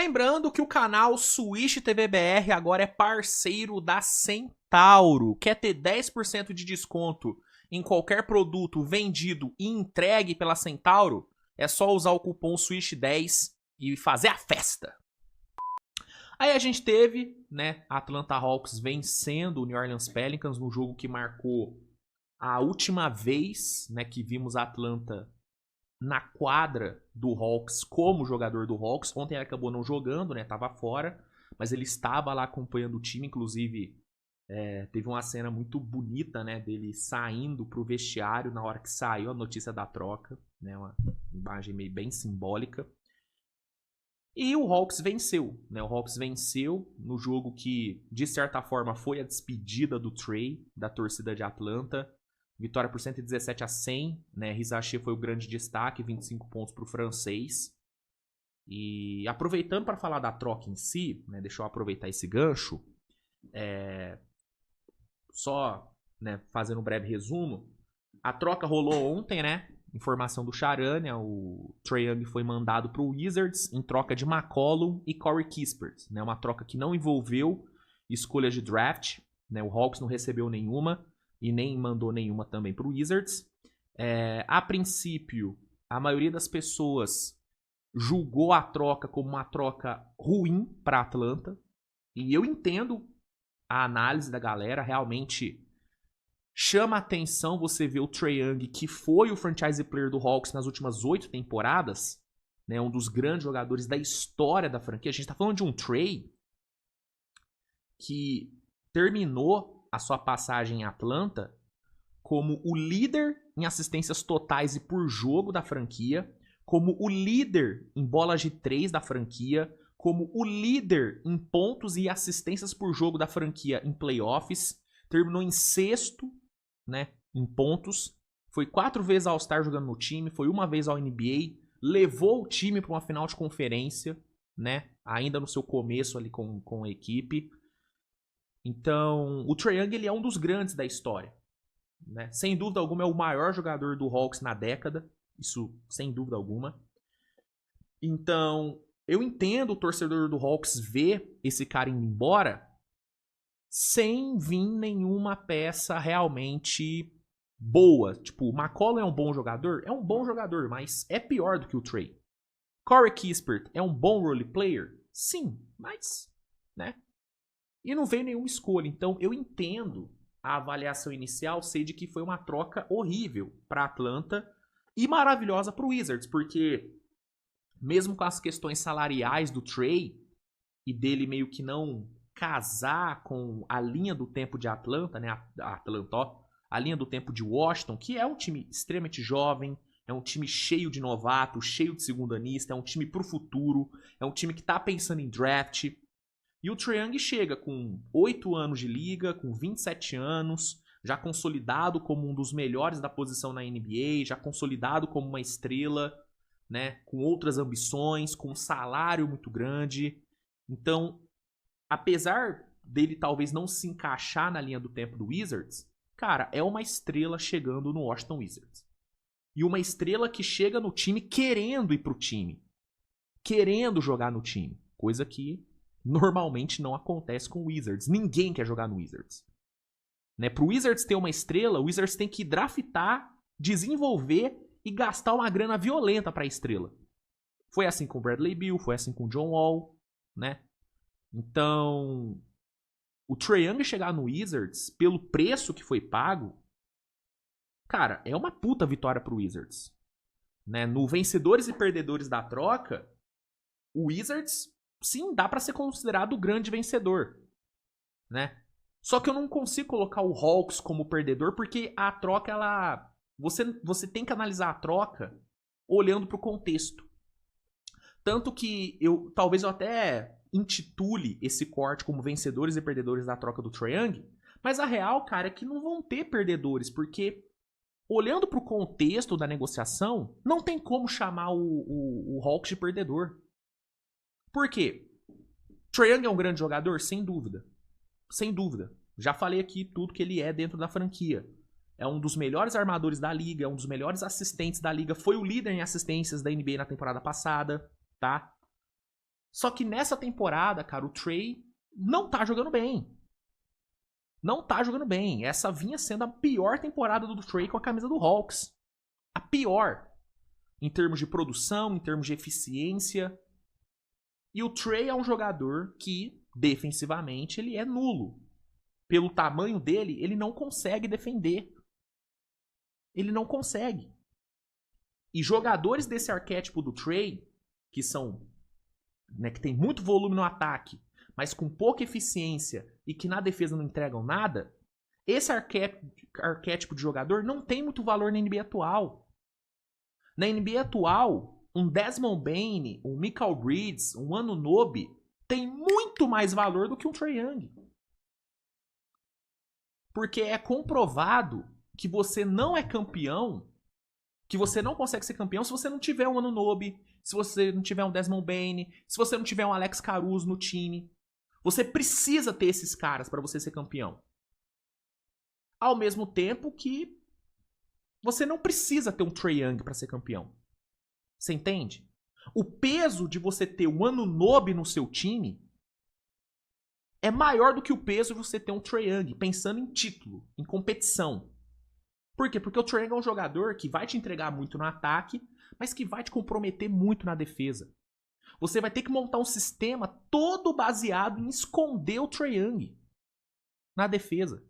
Lembrando que o canal Switch TV BR agora é parceiro da Centauro. Quer ter 10% de desconto em qualquer produto vendido e entregue pela Centauro? É só usar o cupom SWITCH10 e fazer a festa. Aí a gente teve, né, a Atlanta Hawks vencendo o New Orleans Pelicans no jogo que marcou a última vez, né, que vimos a Atlanta na quadra do Hawks como jogador do Hawks. Ontem ele acabou não jogando, né, tava fora, mas ele estava lá acompanhando o time, inclusive teve uma cena muito bonita, né, dele saindo pro vestiário na hora que saiu a notícia da troca, né, uma imagem meio bem simbólica. E o Hawks venceu, né? O Hawks venceu no jogo que, de certa forma, foi a despedida do Trae, da torcida de Atlanta. Vitória por 117-100, né? Rizaché foi o grande destaque, 25 pontos para o francês. E aproveitando para falar da troca em si, né? Deixa eu aproveitar esse gancho. Só, né, fazendo um breve resumo. A troca rolou ontem, né? Informação do Charania, o Trae Young foi mandado para o Wizards em troca de McCollum e Corey Kispert, né? Uma troca que não envolveu escolhas de draft, né? O Hawks não recebeu nenhuma e nem mandou nenhuma também para o Wizards. A princípio, a maioria das pessoas julgou a troca como uma troca ruim para Atlanta, e eu entendo a análise da galera. Realmente chama a atenção você ver o Trae Young, que foi o franchise player do Hawks nas últimas 8 temporadas, né, um dos grandes jogadores da história da franquia. A gente está falando de um Trae que terminou a sua passagem em Atlanta como o líder em assistências totais e por jogo da franquia, como o líder em bolas de 3 da franquia, como o líder em pontos e assistências por jogo da franquia em playoffs. Terminou em 6º, né, em pontos, foi 4 vezes All-Star jogando no time, foi 1 vez ao NBA, levou o time para uma final de conferência, né, ainda no seu começo ali com a equipe. Então, o Trae Young, ele é um dos grandes da história, né? Sem dúvida alguma é o maior jogador do Hawks na década, isso sem dúvida alguma. Então, eu entendo o torcedor do Hawks ver esse cara indo embora sem vir nenhuma peça realmente boa. Tipo, o McCollum é um bom jogador? É um bom jogador, mas é pior do que o Trae. Corey Kispert é um bom role player? Sim, mas, né? E não veio nenhuma escolha. Então, eu entendo a avaliação inicial ser de que foi uma troca horrível para Atlanta e maravilhosa para o Wizards, porque mesmo com as questões salariais do Trae e dele meio que não casar com a linha do tempo de Atlanta, né? A linha do tempo de Washington, que é um time extremamente jovem, é um time cheio de novatos, cheio de segundanista, é um time pro futuro, é um time que tá pensando em draft. E o Trae Young chega com 8 anos de liga, com 27 anos, já consolidado como um dos melhores da posição na NBA, já consolidado como uma estrela, né? Com outras ambições, com um salário muito grande. Então, apesar dele talvez não se encaixar na linha do tempo do Wizards, cara, é uma estrela chegando no Washington Wizards. E uma estrela que chega no time querendo ir pro time. Querendo jogar no time. Coisa que normalmente não acontece com o Wizards. Ninguém quer jogar no Wizards. Né? Pro Wizards ter uma estrela, o Wizards tem que draftar, desenvolver e gastar uma grana violenta pra estrela. Foi assim com o Bradley Beal, foi assim com o John Wall, né? Então, o Trae Young chegar no Wizards, pelo preço que foi pago, cara, é uma puta vitória pro Wizards. Né? No vencedores e perdedores da troca, o Wizards, sim, dá pra ser considerado o grande vencedor. Né? Só que eu não consigo colocar o Hawks como perdedor, porque a troca, ela... Você tem que analisar a troca olhando pro contexto. Tanto que talvez eu até intitule esse corte como vencedores e perdedores da troca do Trae Young, mas a real, cara, é que não vão ter perdedores, porque olhando pro contexto da negociação, não tem como chamar o Hawks de perdedor. Por quê? Trae Young é um grande jogador? Sem dúvida. Sem dúvida. Já falei aqui tudo que ele é dentro da franquia. É um dos melhores armadores da liga, é um dos melhores assistentes da liga, foi o líder em assistências da NBA na temporada passada, tá? Só que nessa temporada, cara, o Trae não tá jogando bem. Não tá jogando bem. Essa vinha sendo a pior temporada do Trae com a camisa do Hawks. A pior. Em termos de produção, em termos de eficiência. E o Trae é um jogador que, defensivamente, ele é nulo. Pelo tamanho dele, ele não consegue defender. Ele não consegue. E jogadores desse arquétipo do Trae, que são, né, que tem muito volume no ataque, mas com pouca eficiência e que na defesa não entregam nada, esse arquétipo de jogador não tem muito valor na NBA atual. Na NBA atual, um Desmond Bane, um Mikal Bridges, um Anunoby tem muito mais valor do que um Trae Young. Porque é comprovado que você não é campeão, que você não consegue ser campeão se você não tiver um Anunoby, se você não tiver um Desmond Bane, se você não tiver um Alex Caruso no time. Você precisa ter esses caras para você ser campeão. Ao mesmo tempo que você não precisa ter um Trae Young para ser campeão. Você entende? O peso de você ter um Anunoby no seu time é maior do que o peso de você ter um Trae Young, pensando em título, em competição. Por quê? Porque o Trae Young é um jogador que vai te entregar muito no ataque, mas que vai te comprometer muito na defesa. Você vai ter que montar um sistema todo baseado em esconder o Trae Young na defesa.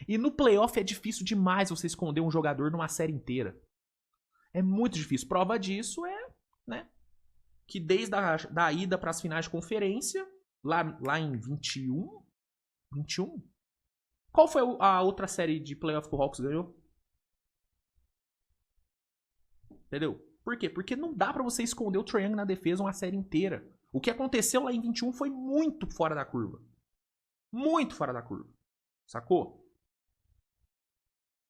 E no playoff é difícil demais você esconder um jogador numa série inteira. É muito difícil. Prova disso é, né, que desde a ida para as finais de conferência, lá em 21? Qual foi a outra série de playoff que o Hawks ganhou? Entendeu? Por quê? Porque não dá pra você esconder o Trae Young na defesa uma série inteira. O que aconteceu lá em 21 foi muito fora da curva. Muito fora da curva. Sacou?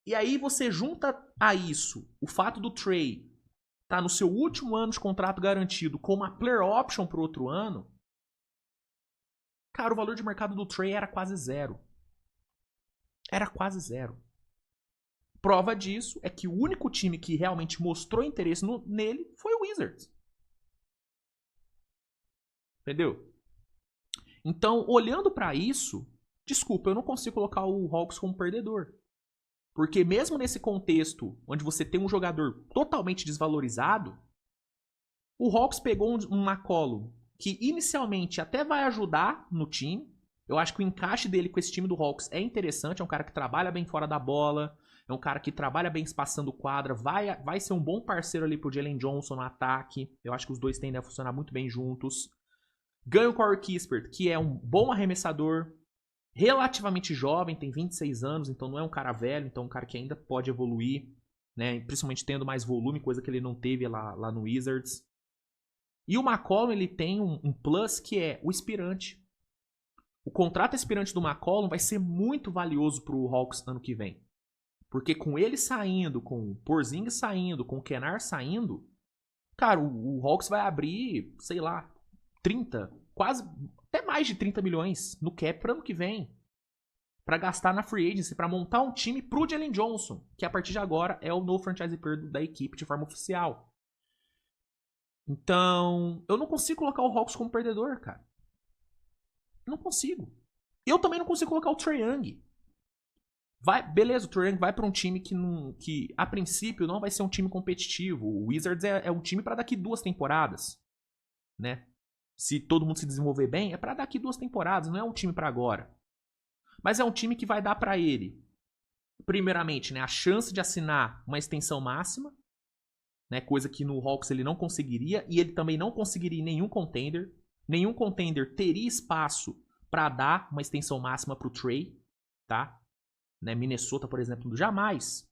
E aí você junta a isso o fato do Trae tá no seu último ano de contrato garantido com uma player option pro outro ano. Cara, o valor de mercado do Trae era quase zero. Era quase zero. Prova disso é que o único time que realmente mostrou interesse nele foi o Wizards. Entendeu? Então, olhando pra isso, desculpa, eu não consigo colocar o Hawks como perdedor. Porque mesmo nesse contexto, onde você tem um jogador totalmente desvalorizado, o Hawks pegou um McCollum que inicialmente até vai ajudar no time. Eu acho que o encaixe dele com esse time do Hawks é interessante, é um cara que trabalha bem fora da bola, é um cara que trabalha bem espaçando quadra, vai ser um bom parceiro ali pro Jalen Johnson no ataque. Eu acho que os dois tendem a funcionar muito bem juntos. Ganha o Corey Kispert, que é um bom arremessador, relativamente jovem, tem 26 anos, então não é um cara velho, então é um cara que ainda pode evoluir, né? Principalmente tendo mais volume, coisa que ele não teve lá no Wizards. E o McCollum, ele tem um plus que é o expirante. O contrato expirante do McCollum vai ser muito valioso pro Hawks ano que vem. Porque com ele saindo, com o Porzingis saindo, com o Kennard saindo, cara, o Hawks vai abrir, sei lá, 30, quase, até mais de 30 milhões no cap para ano que vem. Pra gastar na free agency, pra montar um time pro Jalen Johnson, que a partir de agora é o novo franchise player da equipe de forma oficial. Então, eu não consigo colocar o Hawks como perdedor, cara. Não consigo. Eu também não consigo colocar o Trae Young. Beleza, o Trae Young vai pra um time que a princípio não vai ser um time competitivo. O Wizards é um time pra daqui 2 temporadas, né? Se todo mundo se desenvolver bem, é pra daqui 2 temporadas, não é um time pra agora. Mas é um time que vai dar pra ele, primeiramente, né, a chance de assinar uma extensão máxima, né, coisa que no Hawks ele não conseguiria, e ele também não conseguiria em nenhum contender. Nenhum contender teria espaço pra dar uma extensão máxima pro Trae, tá? Né, Minnesota, por exemplo, jamais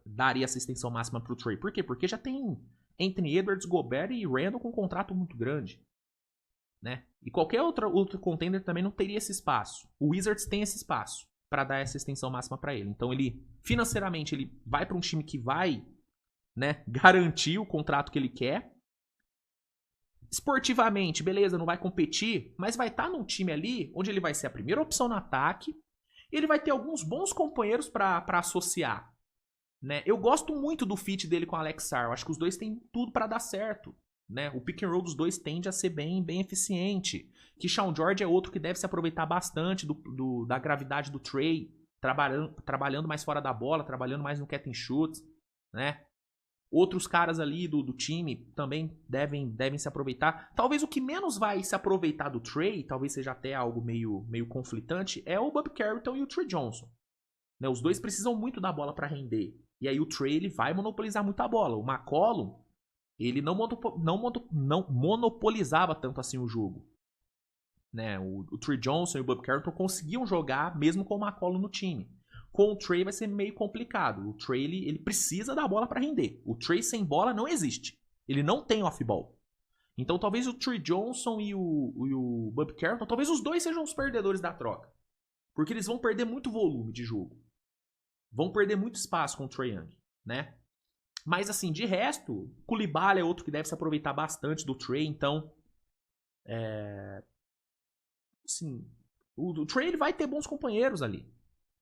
daria essa extensão máxima pro Trae. Por quê? Porque já tem Anthony Edwards, Gobert e Randle com um contrato muito grande. Né? E qualquer outro contender também não teria esse espaço. O Wizards tem esse espaço para dar essa extensão máxima para ele. Então ele, financeiramente, ele vai para um time que vai, né, garantir o contrato que ele quer. Esportivamente, beleza, não vai competir, mas vai estar num time ali onde ele vai ser a primeira opção no ataque. E ele vai ter alguns bons companheiros para associar. Né? Eu gosto muito do fit dele com o Alex Sarr. Eu acho que os dois têm tudo para dar certo. né? O pick and roll dos dois tende a ser bem eficiente. Que Sean George é outro que deve se aproveitar bastante da gravidade do Trae, trabalhando mais fora da bola, trabalhando mais no catch and shoot, né? Outros caras ali do time também devem se aproveitar. Talvez o que menos vai se aproveitar do Trae, talvez seja até algo meio conflitante, é o Bob Carrington e o Trey Johnson. Né? Os dois precisam muito da bola para render. E aí o Trae ele vai monopolizar muito a bola. O McCollum, ele não monopolizava tanto assim o jogo. Né? O Trey Johnson e o Bob Carrington conseguiam jogar mesmo com o McCollum no time. Com o Trae vai ser meio complicado. O Trae ele precisa da bola para render. O Trae sem bola não existe. Ele não tem off-ball. Então talvez o Trey Johnson e o Bob Carrington, talvez os dois sejam os perdedores da troca. Porque eles vão perder muito volume de jogo. Vão perder muito espaço com o Trae Young, né? Mas assim, de resto, Coulibaly é outro que deve se aproveitar bastante do Trae, então assim, o Trae ele vai ter bons companheiros ali.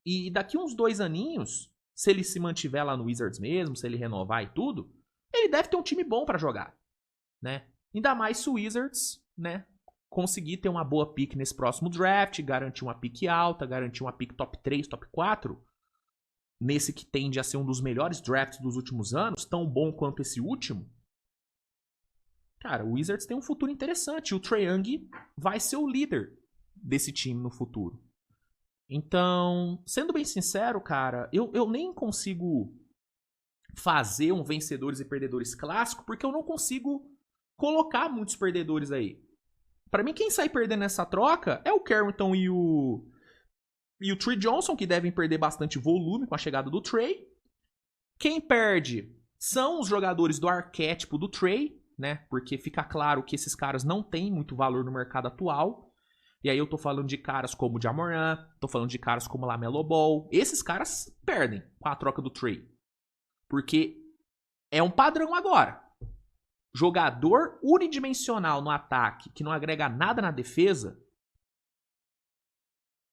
E daqui uns 2 aninhos, se ele se mantiver lá no Wizards mesmo, se ele renovar e tudo, ele deve ter um time bom pra jogar, né? Ainda mais se o Wizards, né, conseguir ter uma boa pick nesse próximo draft, garantir uma pick alta, garantir uma pick top 3, top 4, nesse que tende a ser um dos melhores drafts dos últimos anos, tão bom quanto esse último. Cara, o Wizards tem um futuro interessante. E o Trae Young vai ser o líder desse time no futuro. Então, sendo bem sincero, cara, eu nem consigo fazer um vencedores e perdedores clássico, porque eu não consigo colocar muitos perdedores aí. Pra mim, quem sai perdendo nessa troca é o Carrington e o Trey Johnson, que devem perder bastante volume com a chegada do Trae. Quem perde são os jogadores do arquétipo do Trae, né? Porque fica claro que esses caras não têm muito valor no mercado atual. E aí eu tô falando de caras como o Ja Morant, tô falando de caras como o LaMelo Ball. Esses caras perdem com a troca do Trae. Porque é um padrão agora. Jogador unidimensional no ataque, que não agrega nada na defesa,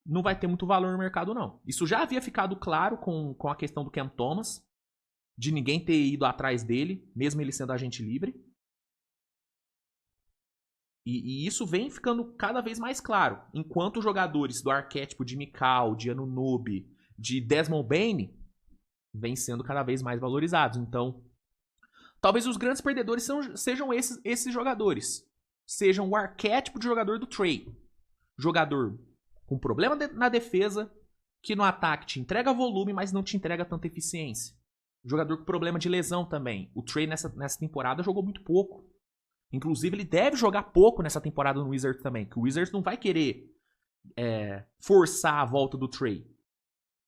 não vai ter muito valor no mercado, não. Isso já havia ficado claro com a questão do Cam Thomas, de ninguém ter ido atrás dele, mesmo ele sendo agente livre. E isso vem ficando cada vez mais claro. Enquanto os jogadores do arquétipo de Mikal, de Anunoby, de Desmond Bane, vêm sendo cada vez mais valorizados. Então, talvez os grandes perdedores sejam esses jogadores. Sejam o arquétipo de jogador do Trae. Jogador com problema na defesa, que no ataque te entrega volume, mas não te entrega tanta eficiência. Jogador com problema de lesão também. O Trae nessa temporada jogou muito pouco. Inclusive, ele deve jogar pouco nessa temporada no Wizards também. Que o Wizards não vai querer forçar a volta do Trae.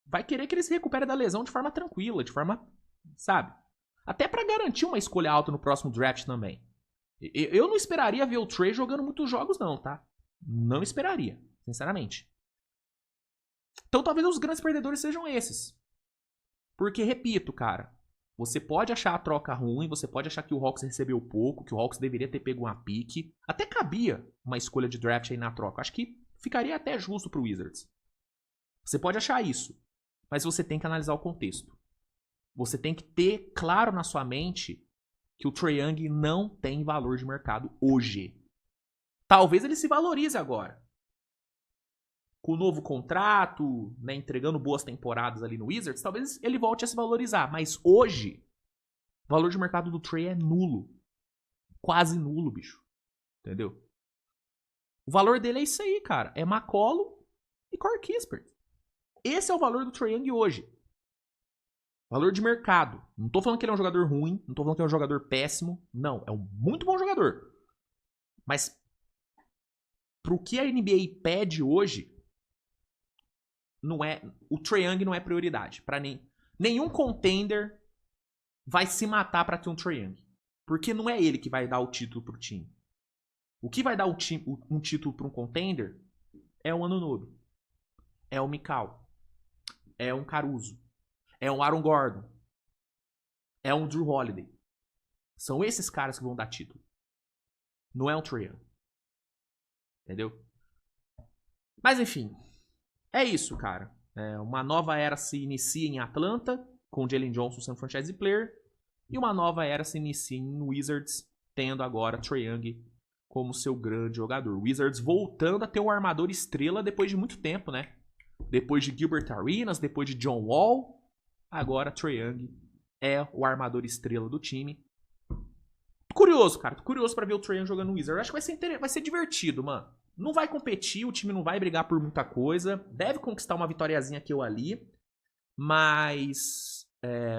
Vai querer que ele se recupere da lesão de forma tranquila, de forma, sabe? Até pra garantir uma escolha alta no próximo draft também. Eu não esperaria ver o Trae jogando muitos jogos não, tá? Não esperaria, sinceramente. Então talvez os grandes perdedores sejam esses. Porque, repito, cara, você pode achar a troca ruim, você pode achar que o Hawks recebeu pouco, que o Hawks deveria ter pego uma pique. Até cabia uma escolha de draft aí na troca. Acho que ficaria até justo pro Wizards. Você pode achar isso, mas você tem que analisar o contexto. Você tem que ter claro na sua mente que o Trae Young não tem valor de mercado hoje. Talvez ele se valorize agora. Com o novo contrato, né, entregando boas temporadas ali no Wizards, talvez ele volte a se valorizar. Mas hoje, o valor de mercado do Trae é nulo. Quase nulo, bicho. Entendeu? O valor dele é isso aí, cara. É McCollum e Corey Kispert. Esse é o valor do Trae Young hoje. Valor de mercado. Não tô falando que ele é um jogador ruim, não tô falando que ele é um jogador péssimo. Não, é um muito bom jogador. Mas pro que a NBA pede hoje, o Trae Young não é prioridade. Para nenhum contender vai se matar para ter um Trae Young. Porque não é ele que vai dar o título pro time. O que vai dar um título para um contender é o Anunoby. É o Mikal. É um Caruso. É um Aaron Gordon. É um Drew Holiday. São esses caras que vão dar título. Não é um Trae Young. Entendeu? Mas enfim. É isso, cara. Uma nova era se inicia em Atlanta, com o Jalen Johnson sendo franchise player. E uma nova era se inicia em Wizards, tendo agora Trae Young como seu grande jogador. Wizards voltando a ter um armador estrela depois de muito tempo, né? Depois de Gilbert Arenas, depois de John Wall, agora Trae Young é o armador estrela do time. Curioso, cara. Tô curioso pra ver o Trae Young jogando no Wizards. Acho que vai ser divertido, mano. Não vai competir, o time não vai brigar por muita coisa. Deve conquistar uma vitóriazinha aqui ou ali. Mas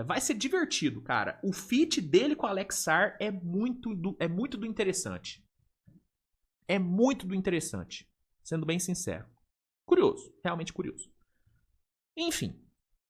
vai ser divertido, cara. O fit dele com o Alex Sarr é muito do interessante. É muito do interessante. Sendo bem sincero. Curioso. Realmente curioso. Enfim.